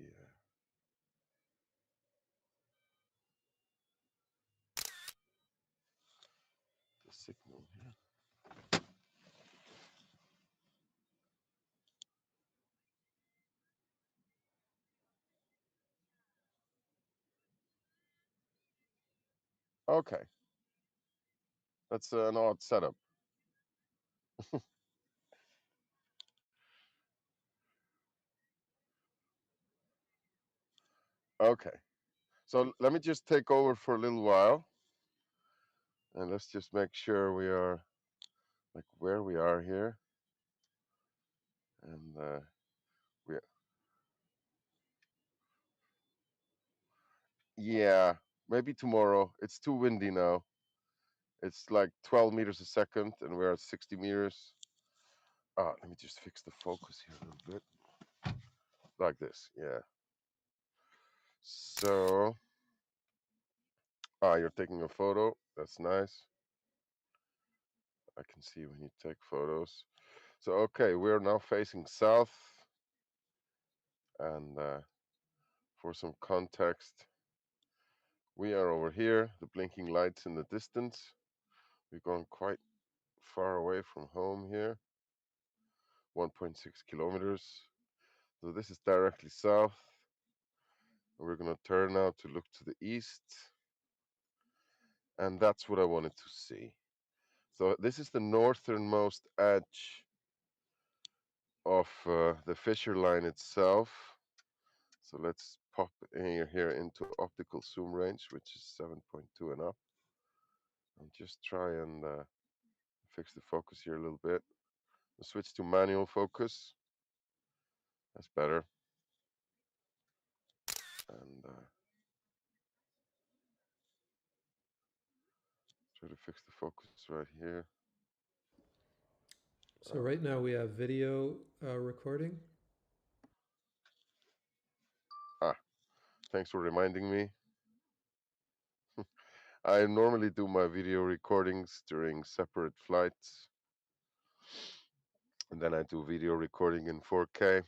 signal here. Okay. That's an odd setup. Okay. So let me just take over for a little while. And let's just make sure we are like where we are here. And yeah, maybe tomorrow. It's too windy now. It's like 12 meters a second and we're at 60 meters. Let me just fix the focus here a little bit. Like this, yeah. So, you're taking a photo. That's nice. I can see when you take photos. So, okay, we're now facing south. And for some context, we are over here, the blinking lights in the distance. We've gone quite far away from home here, 1.6 kilometers. So this is directly south. We're going to turn now to look to the east. And that's what I wanted to see. So this is the northernmost edge of the fissure line itself. So let's pop here into optical zoom range, which is 7.2 and up. And just try and fix the focus here a little bit. Switch to manual focus. That's better. And try to fix the focus right here. So right now we have video recording. Thanks for reminding me. I normally do my video recordings during separate flights. And then I do video recording in 4K.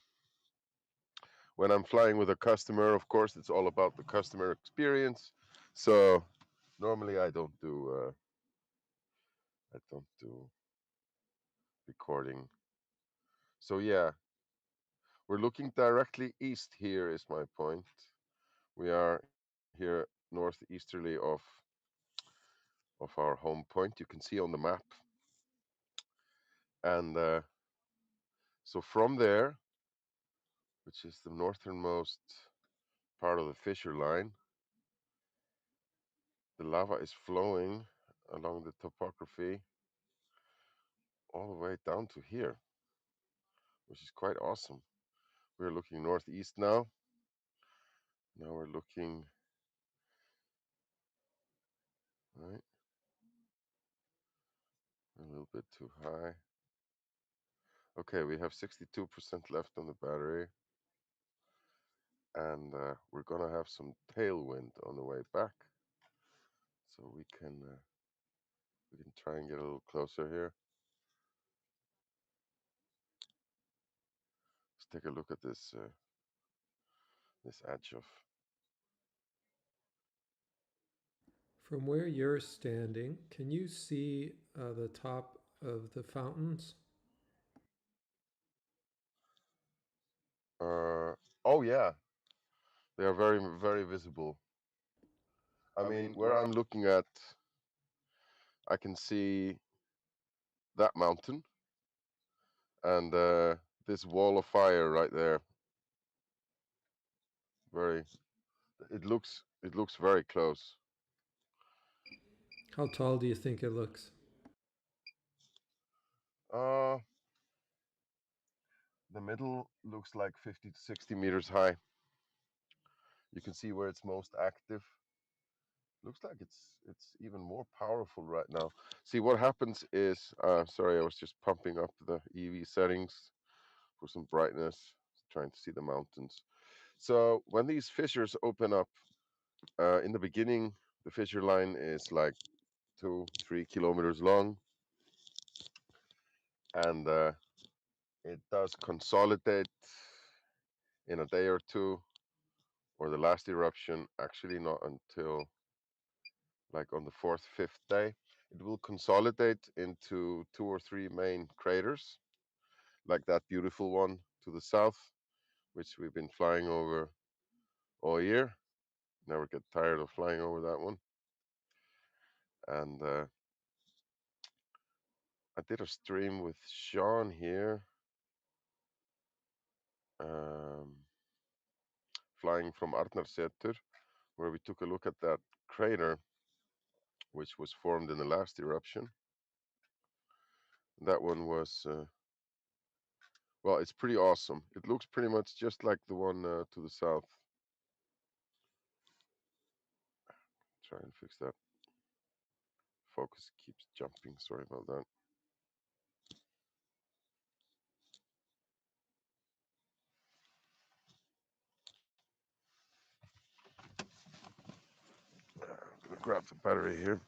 When I'm flying with a customer, of course, it's all about the customer experience. So normally I don't do recording. So yeah, we're looking directly east here is my point. We are here northeasterly of our home point. You can see on the map. And so from there, which is the northernmost part of the fissure line, the lava is flowing along the topography all the way down to here, which is quite awesome. We're looking northeast now. Now we're looking, right, a little bit too high. Okay, we have 62% left on the battery. And we're gonna have some tailwind on the way back. So we can try and get a little closer here. Let's take a look at this this edge of. From where you're standing, can you see the top of the fountains? Oh yeah, they are very, very visible. I mean, where I'm looking at, I can see that mountain and this wall of fire right there. It looks very close. How tall do you think it looks? The middle looks like 50 to 60 meters high. You can see where it's most active. Looks like it's even more powerful right now. See, what happens is, sorry, I was just pumping up the EV settings for some brightness, trying to see the mountains. So when these fissures open up, in the beginning, the fissure line is like 2-3 kilometers long, and it does consolidate in a day or two, or the last eruption, actually not until like on the 4th, 5th day. It will consolidate into 2 or 3 main craters, like that beautiful one to the south, which we've been flying over all year. Never get tired of flying over that one. And I did a stream with Sean here, flying from Arnarsetur, where we took a look at that crater, which was formed in the last eruption. That one was, well, it's pretty awesome. It looks pretty much just like the one to the south. Try and fix that. Focus keeps jumping. Sorry about that. I'm gonna grab the battery here.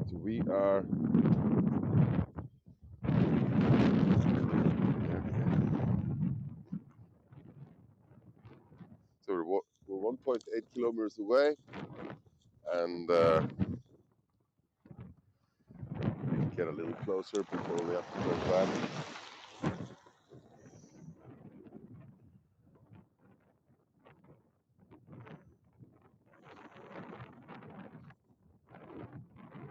So we are. So we're 1.8 kilometers away, and get a little closer before we have to go back.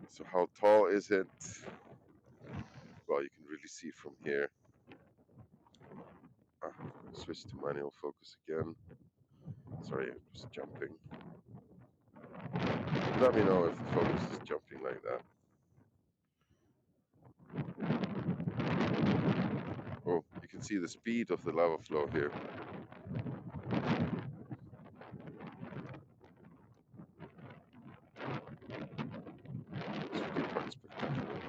So how tall is it? Well, you can really see from here. Switch to manual focus again. Sorry, it was jumping. Let me know if the focus is jumping like that. can see the speed of the lava flow here. It's really quite spectacular.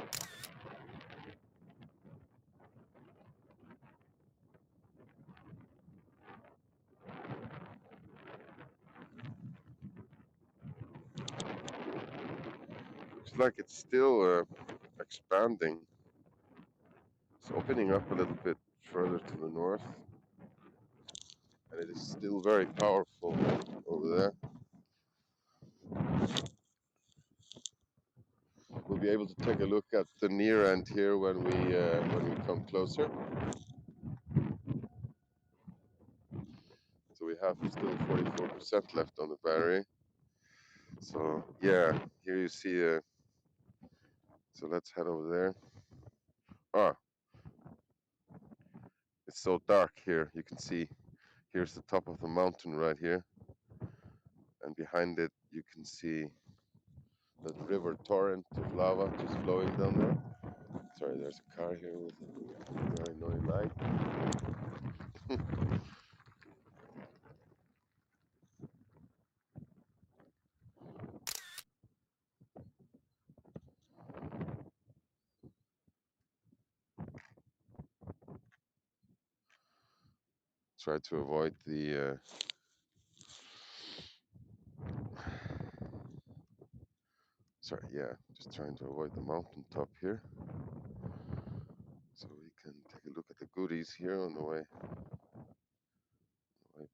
Looks like it's still expanding. It's opening up a little bit further to the north, and it is still very powerful over there. We'll be able to take a look at the near end here when we come closer. So we have still 44% left on the battery. So yeah, here you see. So let's head over there. Ah, it's so dark here. You can see. Here's the top of the mountain right here, and behind it you can see that river torrent of lava just flowing down there. Sorry, there's a car here with a very annoying light. Try to avoid the sorry, yeah, just trying to avoid the mountain top here, so we can take a look at the goodies here on the way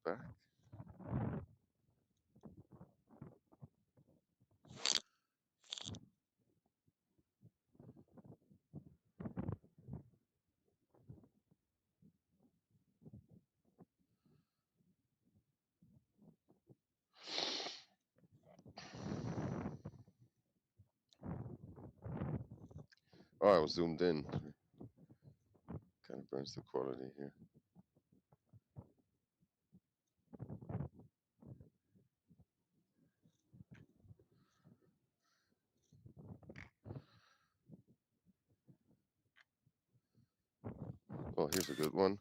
back. Oh, I was zoomed in. Kind of burns the quality here. Oh, here's a good one.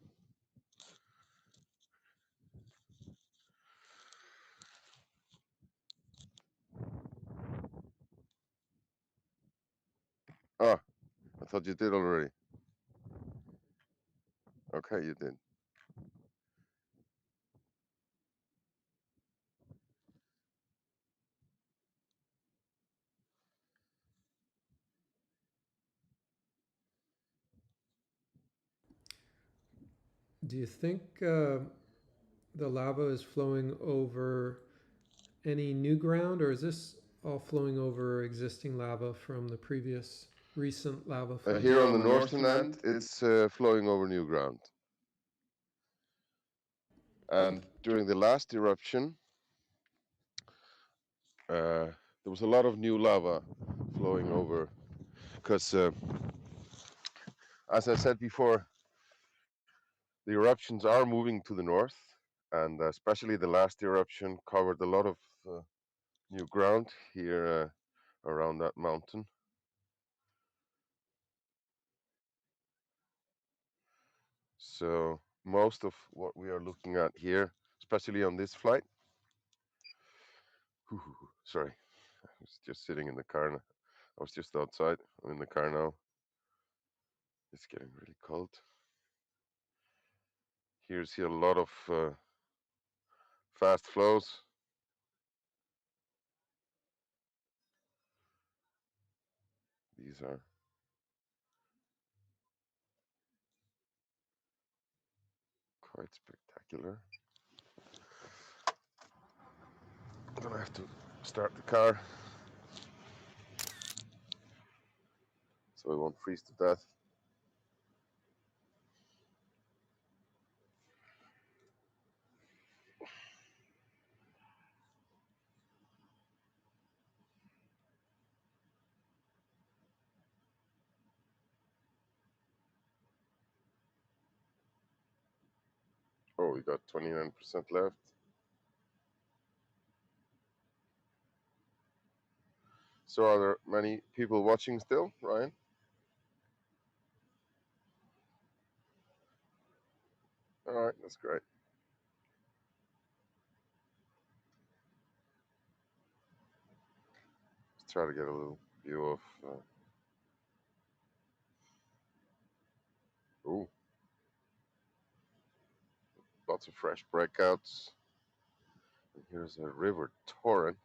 Ah, I thought you did already. Okay, you did. Do you think the lava is flowing over any new ground, or is this all flowing over existing lava from the previous recent lava flow? Here on the northern end, it's flowing over new ground. And during the last eruption, there was a lot of new lava flowing over, because as I said before, the eruptions are moving to the north, and especially the last eruption covered a lot of new ground here around that mountain. So most of what we are looking at here, especially on this flight, sorry, I was just sitting in the car now. I was just outside. I'm in the car now. It's getting really cold. Here you see a lot of fast flows. These are quite spectacular. I'm gonna have to start the car so I won't freeze to death. Oh, we got 29% left. So are there many people watching still, Ryan? All right, that's great. Let's try to get a little view of. Ooh, lots of fresh breakouts. And here's a river torrent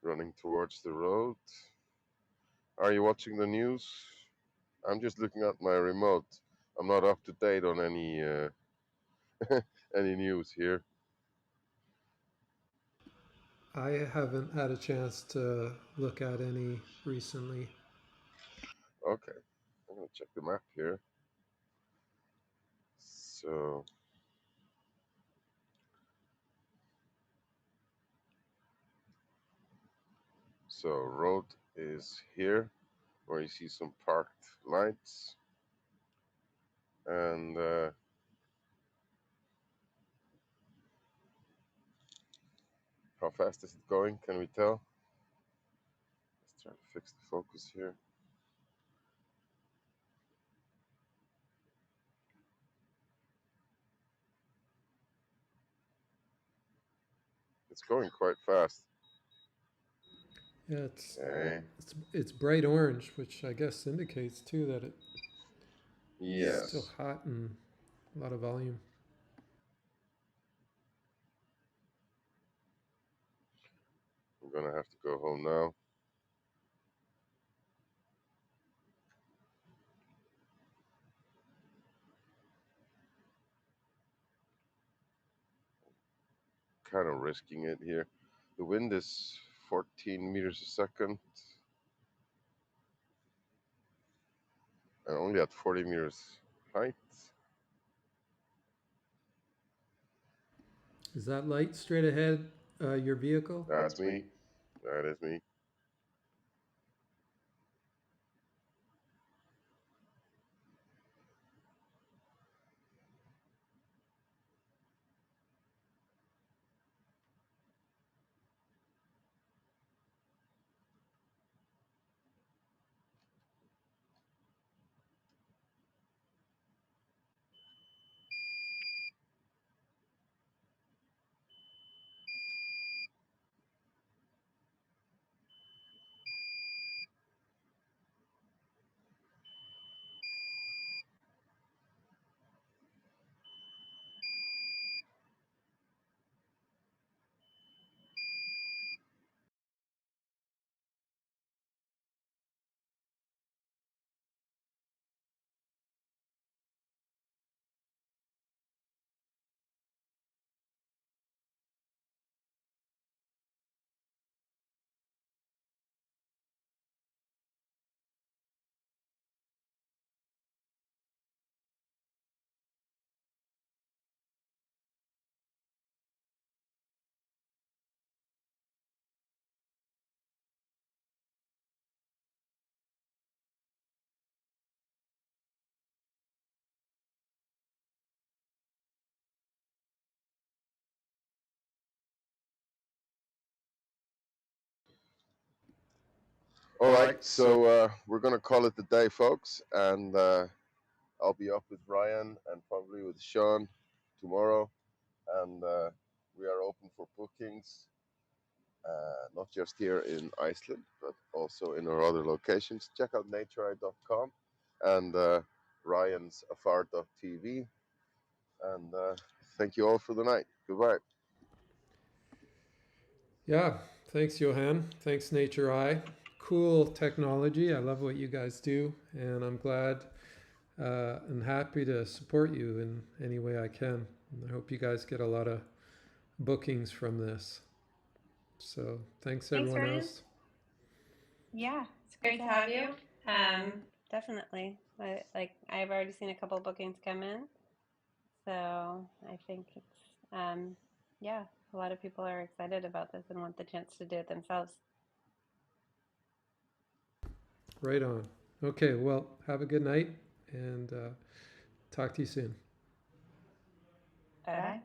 running towards the road. Are you watching the news? I'm just looking at my remote. I'm not up to date on any any news here. I haven't had a chance to look at any recently. Okay, I'm gonna check the map here. So road is here, where you see some parked lights, and how fast is it going? Can we tell? Let's try to fix the focus here. It's going quite fast. Yeah, Okay. it's bright orange, which I guess indicates too that it's Yes. still hot and a lot of volume. I'm gonna have to go home now. Kind of risking it here. The wind is 14 meters a second, and only at 40 meters height. Is that light straight ahead your vehicle? That's me. That is me. All right, so we're gonna call it the day, folks, and I'll be up with Ryan and probably with Sean tomorrow, and we are open for bookings, not just here in Iceland, but also in our other locations. Check out NatureEye.com and Ryan's AfarTV, and thank you all for the night. Goodbye. Yeah, thanks, Johan. Thanks, NatureEye. Cool technology. I love what you guys do, and I'm glad and happy to support you in any way I can. I hope you guys get a lot of bookings from this. So thanks everyone Ryan. else. Yeah, it's great to have you. Definitely. I've already seen a couple of bookings come in, so I think it's yeah, a lot of people are excited about this and want the chance to do it themselves. Right on. Okay, well, have a good night and talk to you soon. Bye.